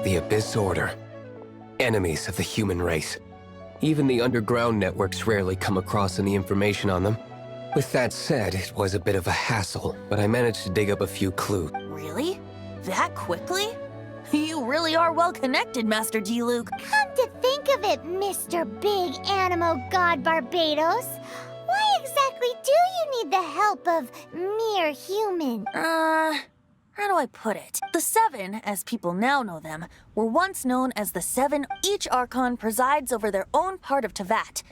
The Abyss Order. Enemies of the human race. Even the underground networks rarely come across any information on them. With that said, it was a bit of a hassle, but I managed to dig up a few clues. Really? That quickly? You really are well connected, Master D-Luke. Come to think of it, Mr. Big Animo God Barbados, why exactly do you need the help of mere human? How do I put it? The Seven, as people now know them, were once known as the Seven. Each Archon presides over their own part of Teyvat.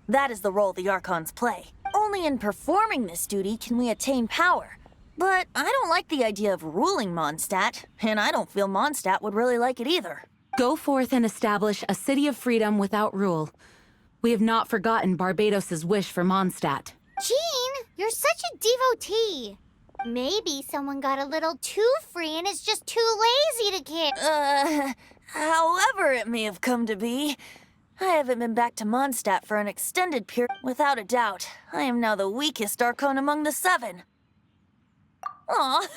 That is the role the Archons play. Only in performing this duty can we attain power. But I don't like the idea of ruling Mondstadt, and I don't feel Mondstadt would really like it either. Go forth and establish a city of freedom without rule. We have not forgotten Barbados's wish for Mondstadt. Jean, you're such a devotee. Maybe someone got a little too free and is just too lazy to care. However it may have come to be, I haven't been back to Mondstadt for an extended period. Without a doubt, I am now the weakest Archon among the Seven. Aw,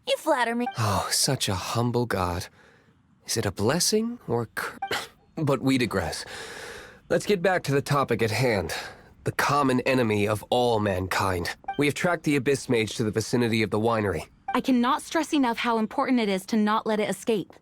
you flatter me. Oh, such a humble god. Is it a blessing or But we digress. Let's get back to the topic at hand. The common enemy of all mankind. We have tracked the Abyss Mage to the vicinity of the winery. I cannot stress enough how important it is to not let it escape.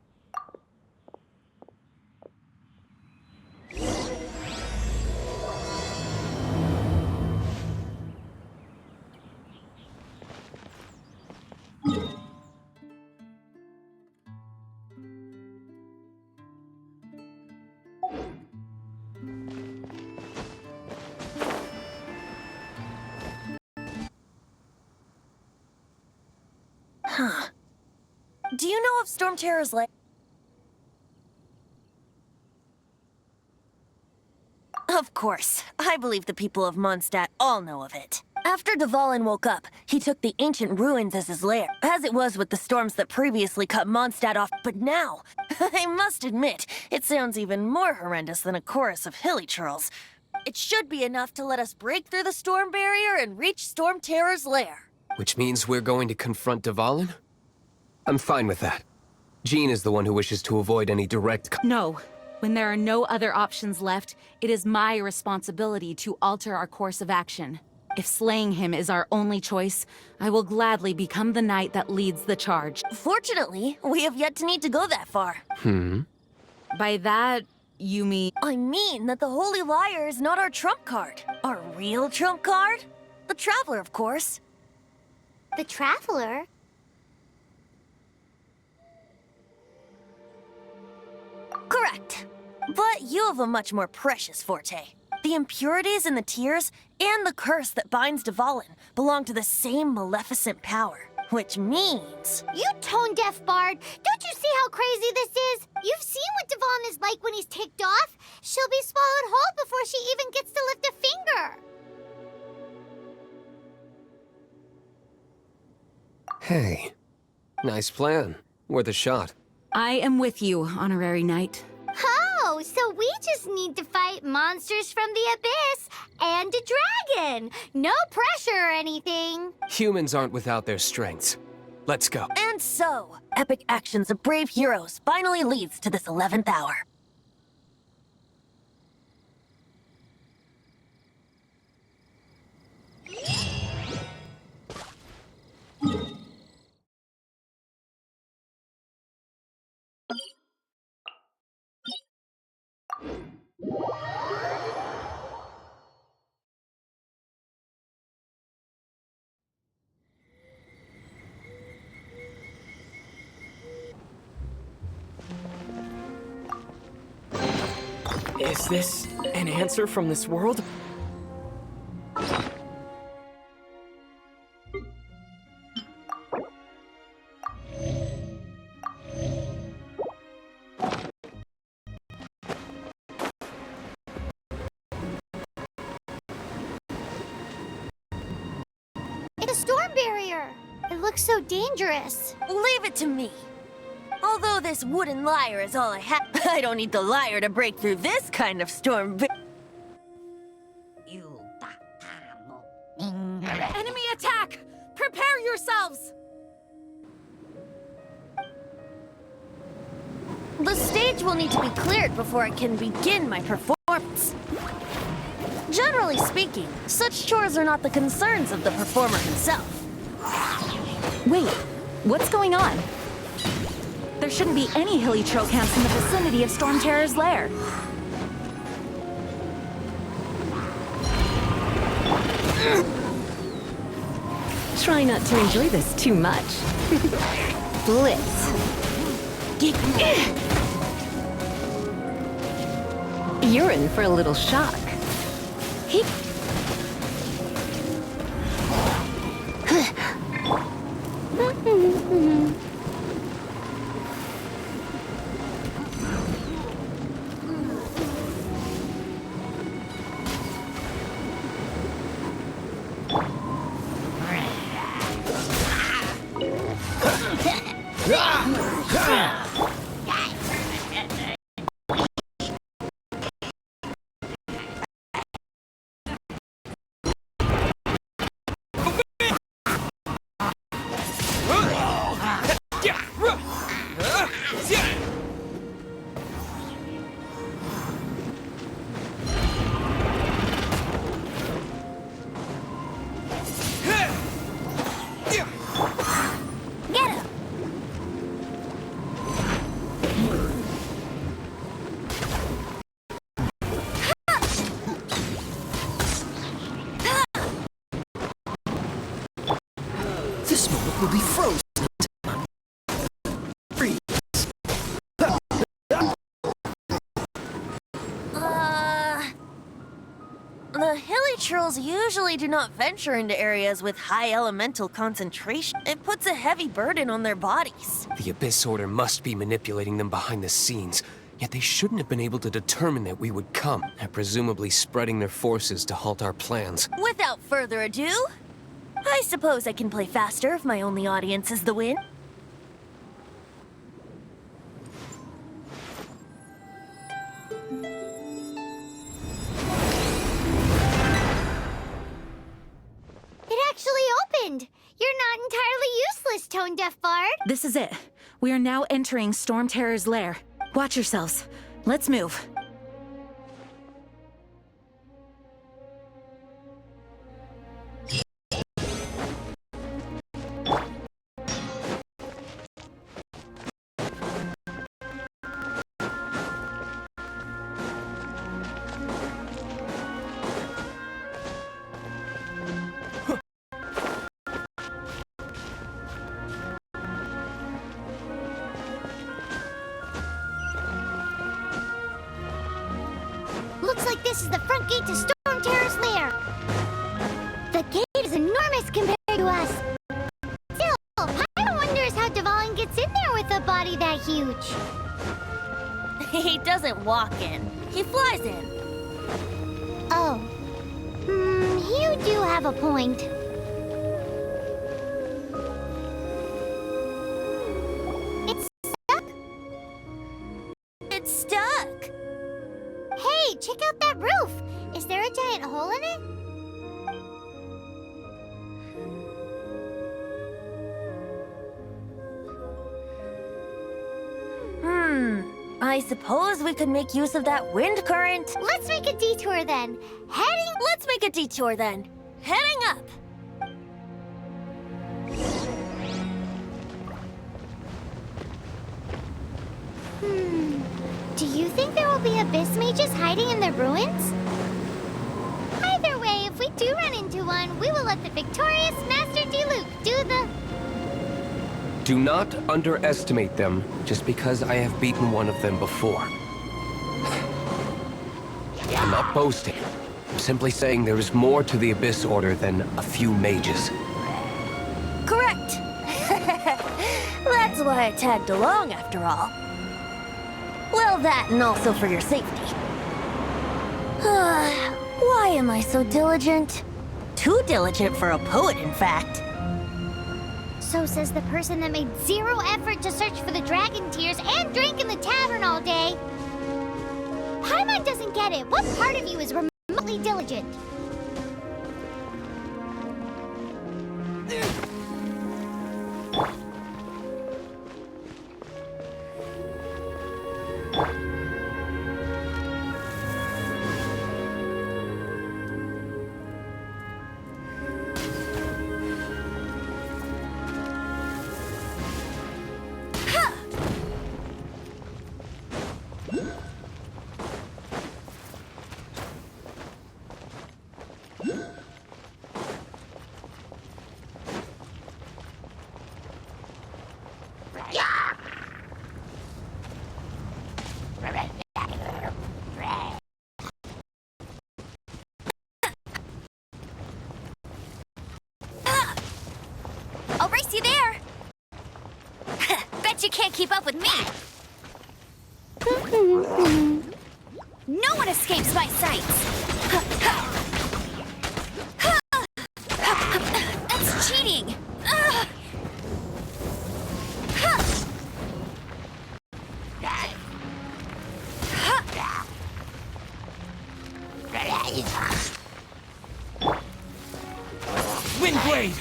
Huh. Do you know of Storm Terror's lair? Of course. I believe the people of Mondstadt all know of it. After Dvalin woke up, he took the ancient ruins as his lair, as it was with the storms that previously cut Mondstadt off. But now, I must admit, it sounds even more horrendous than a chorus of hilly churls. It should be enough to let us break through the storm barrier and reach Storm Terror's lair. Which means we're going to confront Dvalin? I'm fine with that. Jean is the one who wishes to avoid any direct No. When there are no other options left, it is my responsibility to alter our course of action. If slaying him is our only choice, I will gladly become the knight that leads the charge. Fortunately, we have yet to need to go that far. By that, you mean... I mean that the Holy Liar is not our trump card. Our real trump card? The Traveler, of course. The Traveler? Correct. But you have a much more precious forte. The impurities in the tears and the curse that binds Dvalin belong to the same maleficent power. Which means... You tone-deaf bard! Don't you see how crazy this is? You've seen what Dvalin is like when he's ticked off. She'll be swallowed whole before she even gets to lift a finger. Hey, nice plan. Worth a shot. I am with you, honorary knight. Oh, so we just need to fight monsters from the abyss and a dragon. No pressure or anything. Humans aren't without their strengths. Let's go. And so, epic actions of brave heroes finally leads to this 11th hour. Is this an answer from this world? It's a storm barrier. It looks so dangerous. Leave it to me. Although this wooden lyre is all I have, I don't need the lyre to break through this kind of storm. Enemy attack! Prepare yourselves! The stage will need to be cleared before I can begin my performance. Generally speaking, such chores are not the concerns of the performer himself. Wait, what's going on? There shouldn't be any hilly trail camps in the vicinity of Storm Terror's lair. Try not to enjoy this too much. Blitz. You're in for a little shock. Get him! This moment will be frozen. The hilly trolls usually do not venture into areas with high elemental concentration. It puts a heavy burden on their bodies. The Abyss Order must be manipulating them behind the scenes, yet they shouldn't have been able to determine that we would come, and presumably spreading their forces to halt our plans. Without further ado, I suppose I can play faster if my only audience is the wind. It actually opened. You're not entirely useless, Tone Deaf Bard. This is it. We are now entering Storm Terror's lair. Watch yourselves. Let's move. Looks like this is the front gate to Storm Terror's lair. The gate is enormous compared to us. Still, Pyro wonders how Dvalin gets in there with a body that huge. He doesn't walk in. He flies in. Oh. You do have a point. It's stuck? It's stuck. Hey, check out that roof! Is there a giant hole in it? I suppose we could make use of that wind current. Let's make a detour then. Let's make a detour then. Heading up. Do you think there will be abyss mages hiding in the ruins? Either way, if we do run into one, we will let the victorious Master Diluc do the... Do not underestimate them just because I have beaten one of them before. not boasting. I'm simply saying there is more to the Abyss Order than a few mages. Correct. That's why I tagged along, after all. Well, that and also for your safety. Why am I so diligent? Too diligent for a poet, in fact. So says the person that made zero effort to search for the dragon tears and drink in the tavern all day. Paimon doesn't get it. What part of you is remotely diligent? I'll race you there. Bet you can't keep up with me. No one escapes my sights. That's cheating. Windblade!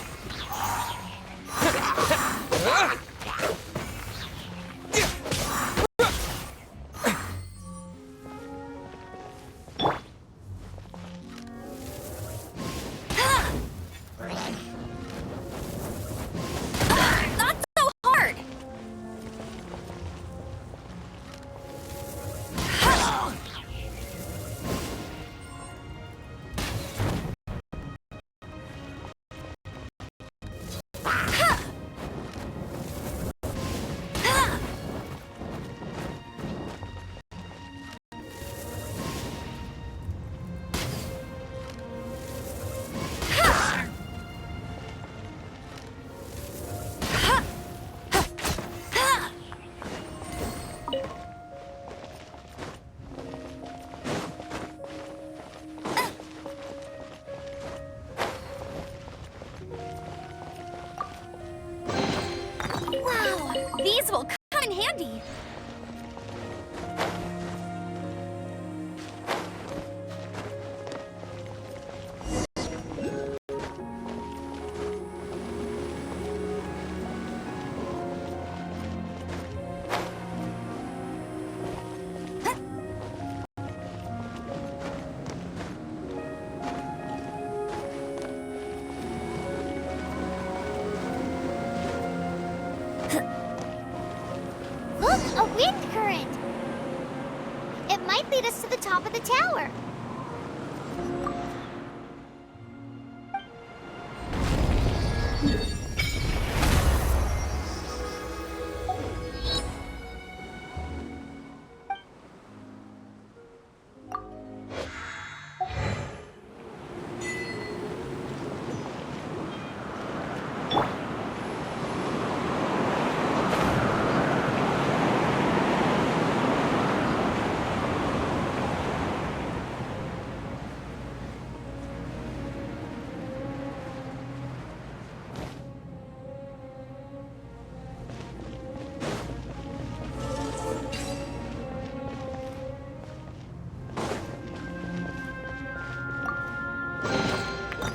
Not so hard. Wow, these will come in handy. Look, a wind current! It might lead us to the top of the tower.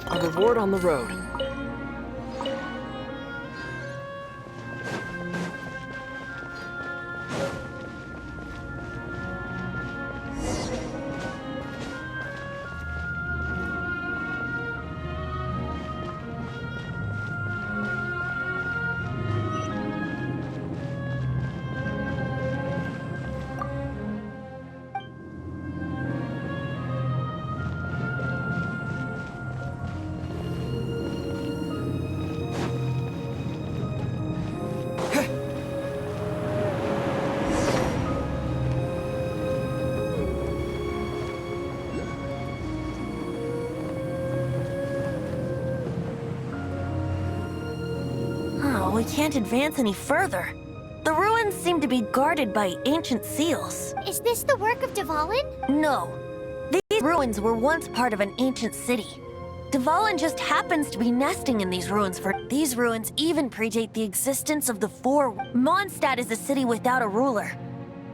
A reward on the road. we can't advance any further. The ruins seem to be guarded by ancient seals. Is this the work of Dvalin? No. These ruins were once part of an ancient city. Dvalin just happens to be nesting in these ruins for... These ruins even predate the existence of the Four... Mondstadt is a city without a ruler.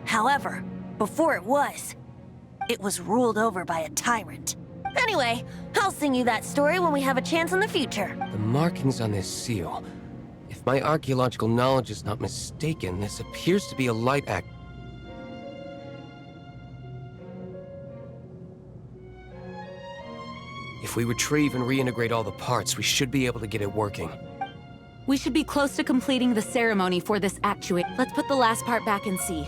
However, before it was ruled over by a tyrant. Anyway, I'll sing you that story when we have a chance in the future. The markings on this seal. If my archaeological knowledge is not mistaken, this appears to be a light act. If we retrieve and reintegrate all the parts, we should be able to get it working. We should be close to completing the ceremony for this actuator. Let's put the last part back and see.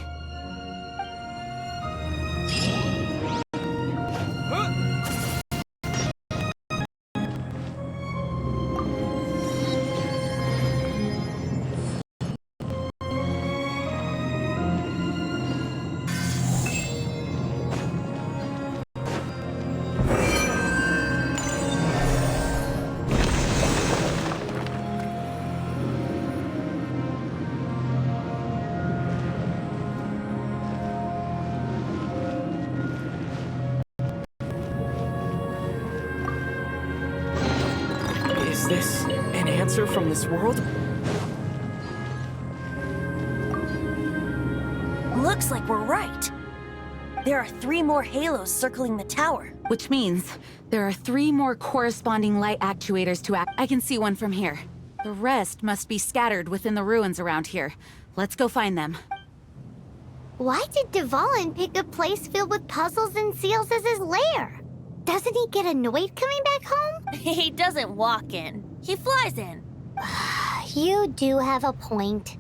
Is this an answer from this world? Looks like we're right. There are 3 more halos circling the tower. Which means there are 3 more corresponding light actuators to act. I can see one from here. The rest must be scattered within the ruins around here. Let's go find them. Why did Dvalin pick a place filled with puzzles and seals as his lair? Doesn't he get annoyed coming back home? He doesn't walk in. He flies in. You do have a point.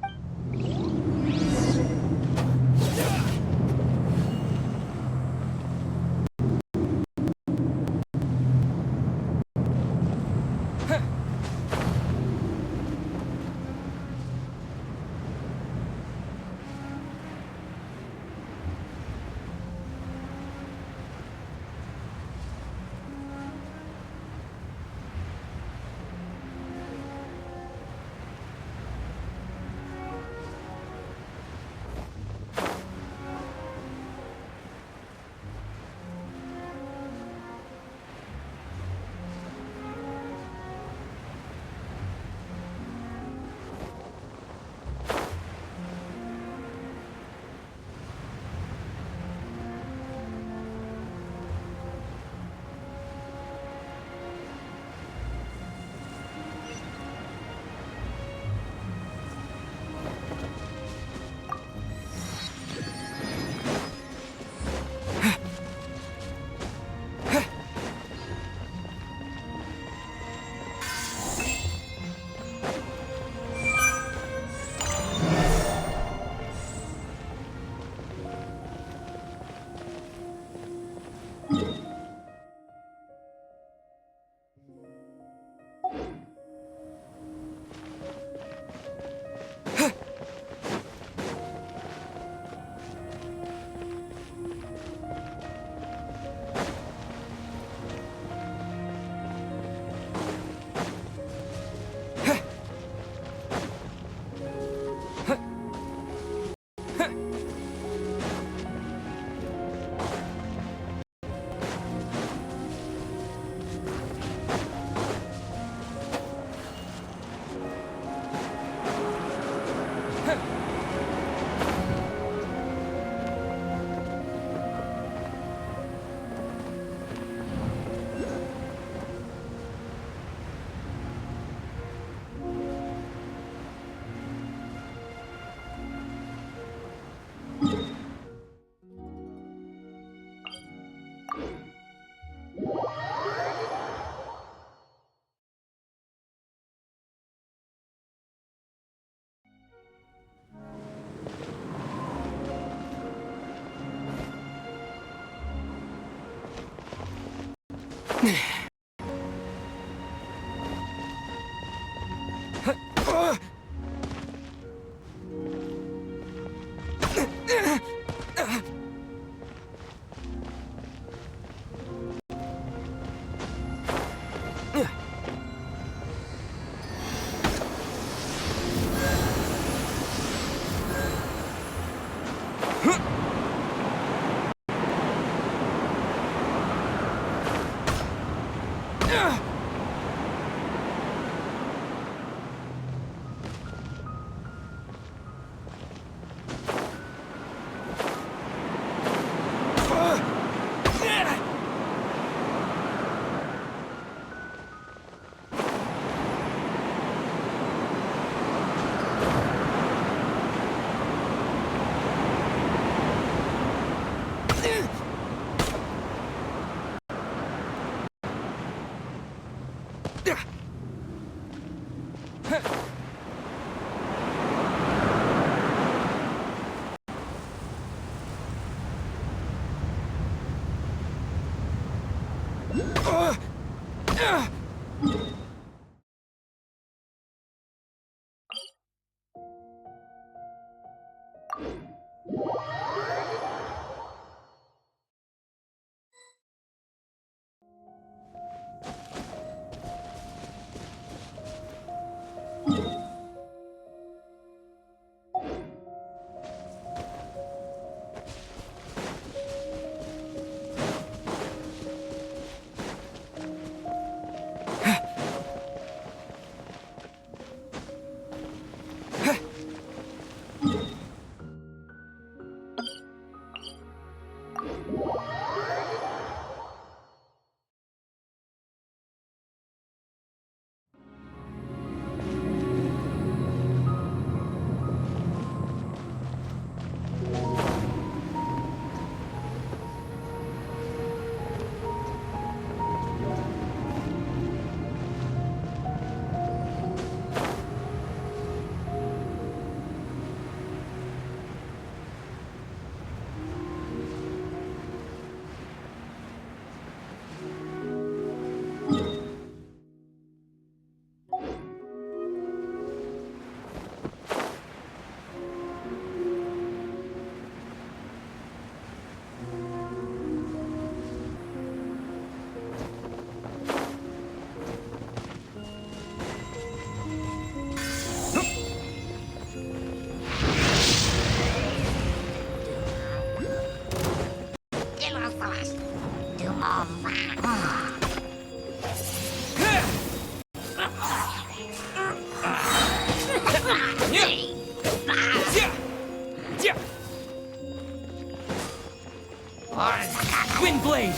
Windblade!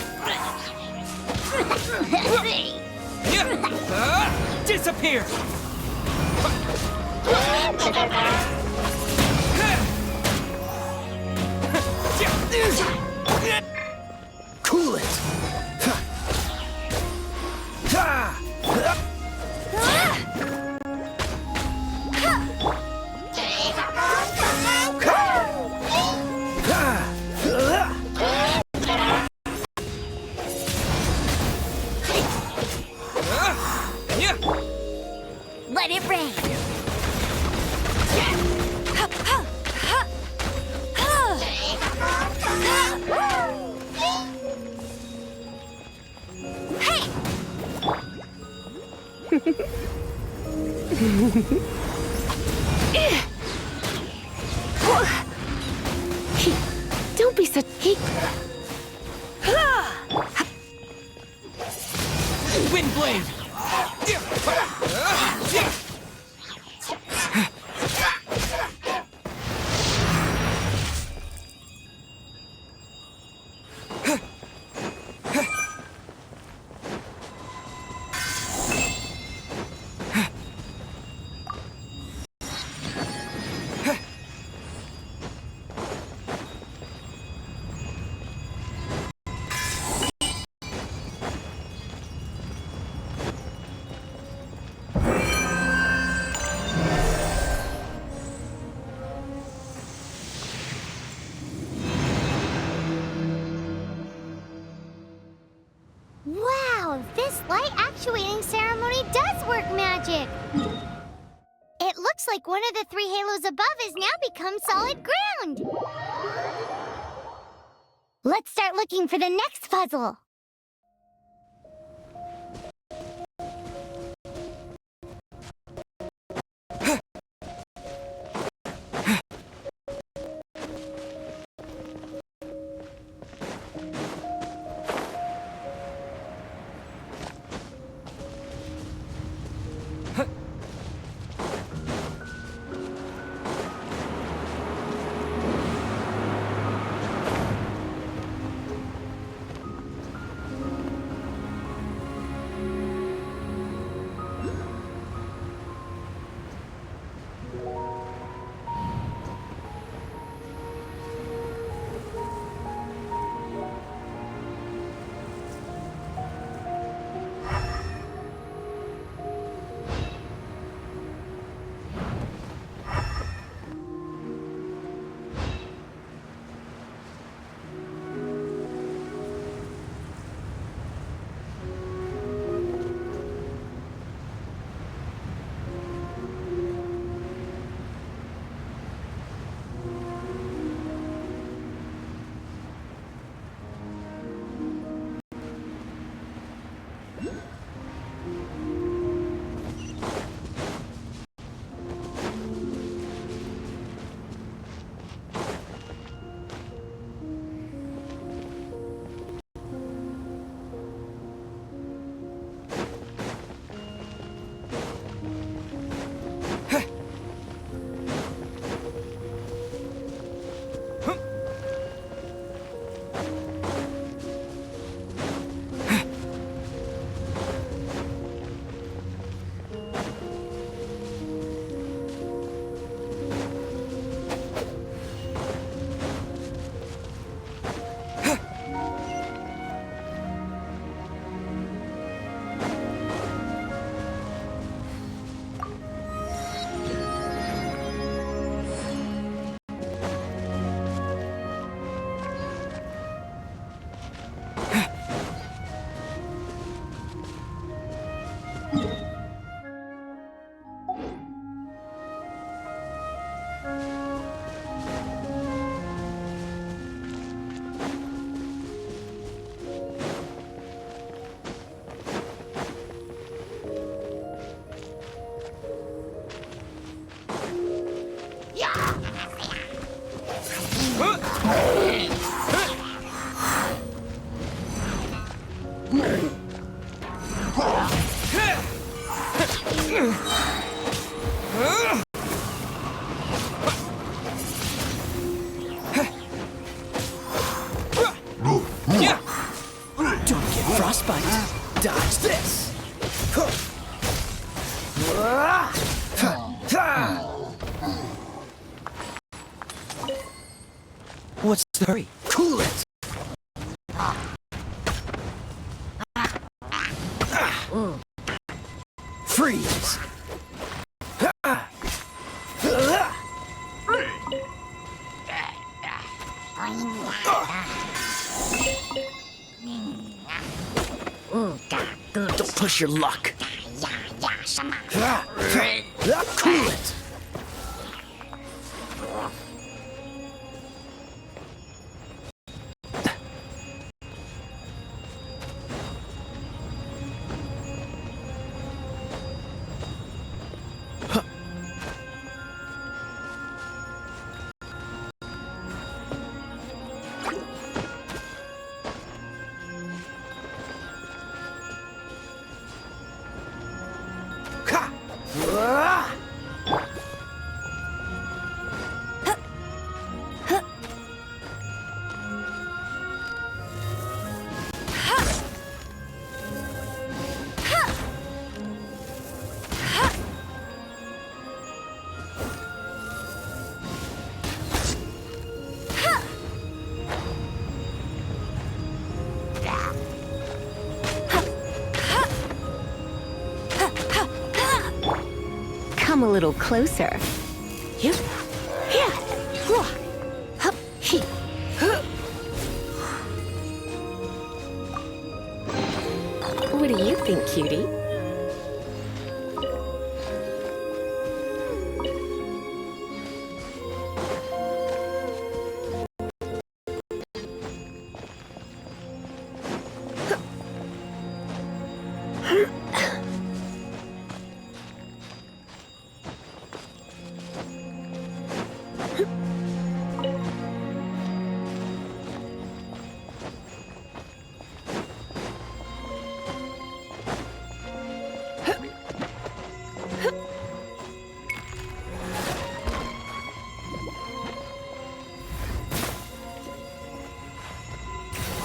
Disappear! Cool it! Let it rain. Hey! Don't be such. Windblade! Wow, this light actuating ceremony does work magic! It looks like one of the three halos above has now become solid ground! Let's start looking for the next puzzle! Don't get frostbite. Dodge this. What's the hurry? Cool it. Freeze. Don't push your luck. Cool it. Come a little closer. What do you think, cutie?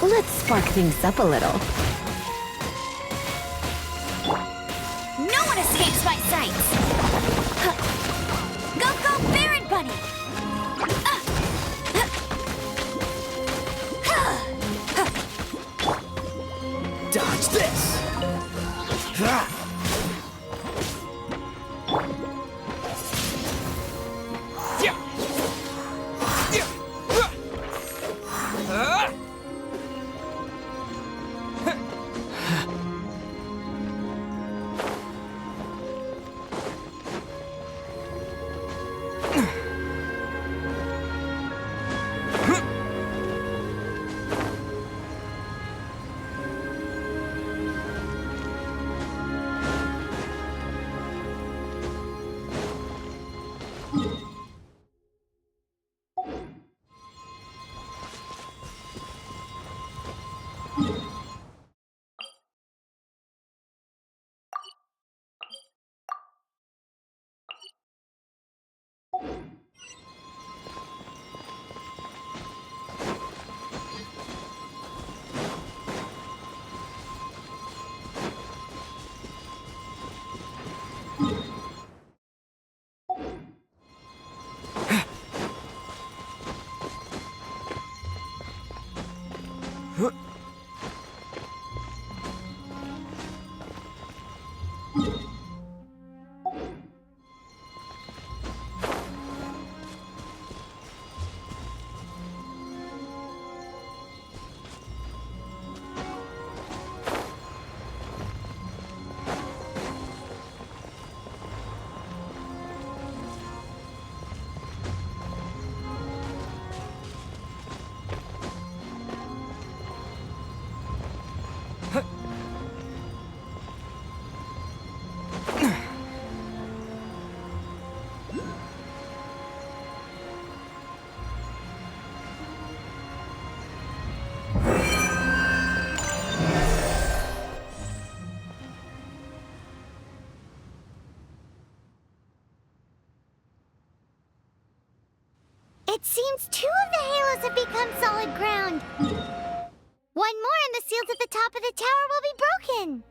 Let's spark things up a little. No one escapes my sights! Go, go, Baron Bunny! Dodge this. It seems 2 of the halos have become solid ground. One more and the seals at the top of the tower will be broken.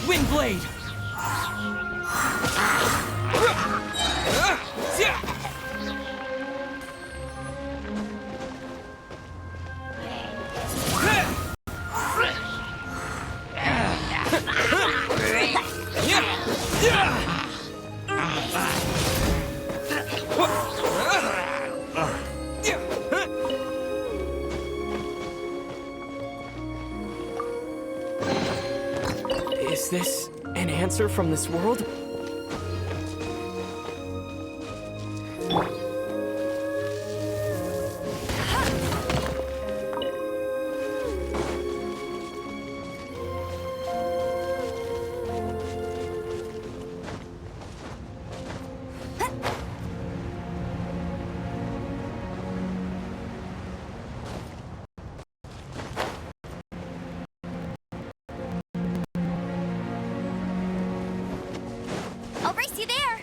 Windblade! Is this an answer from this world? I'll race you there!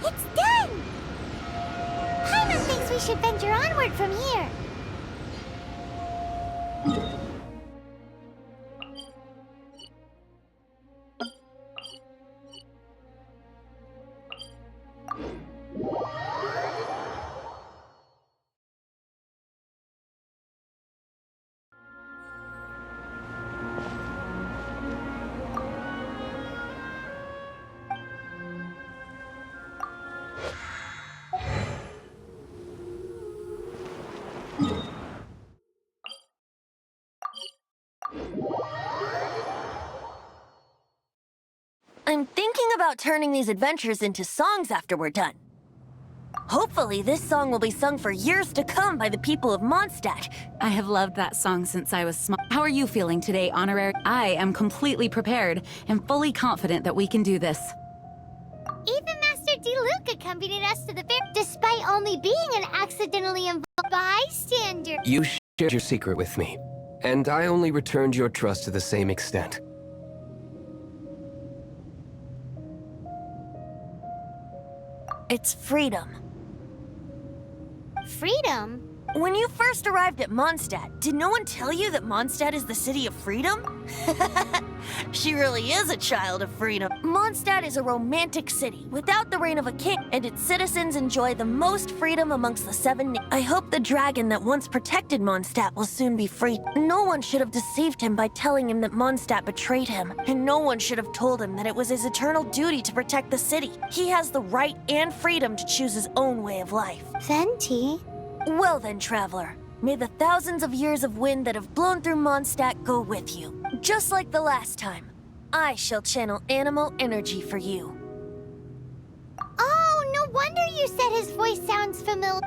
It's done! Paimon thinks we should venture onward from here. I'm thinking about turning these adventures into songs after we're done. Hopefully, this song will be sung for years to come by the people of Mondstadt. I have loved that song since I was small. How are you feeling today, Honorary? I am completely prepared and fully confident that we can do this. Even Master Auntie Luke accompanied us to the fair despite only being an accidentally involved bystander. You shared your secret with me, and I only returned your trust to the same extent. It's freedom. Freedom? When you first arrived at Mondstadt, did no one tell you that Mondstadt is the city of freedom? She really is a child of freedom. Mondstadt is a romantic city without the reign of a king, and its citizens enjoy the most freedom amongst the seven. I hope the dragon that once protected Mondstadt will soon be free. No one should have deceived him by telling him that Mondstadt betrayed him, and no one should have told him that it was his eternal duty to protect the city. He has the right and freedom to choose his own way of life. Venti? Well then, traveler, may the thousands of years of wind that have blown through Mondstadt go with you. Just like the last time, I shall channel animal energy for you. Oh, no wonder you said his voice sounds familiar.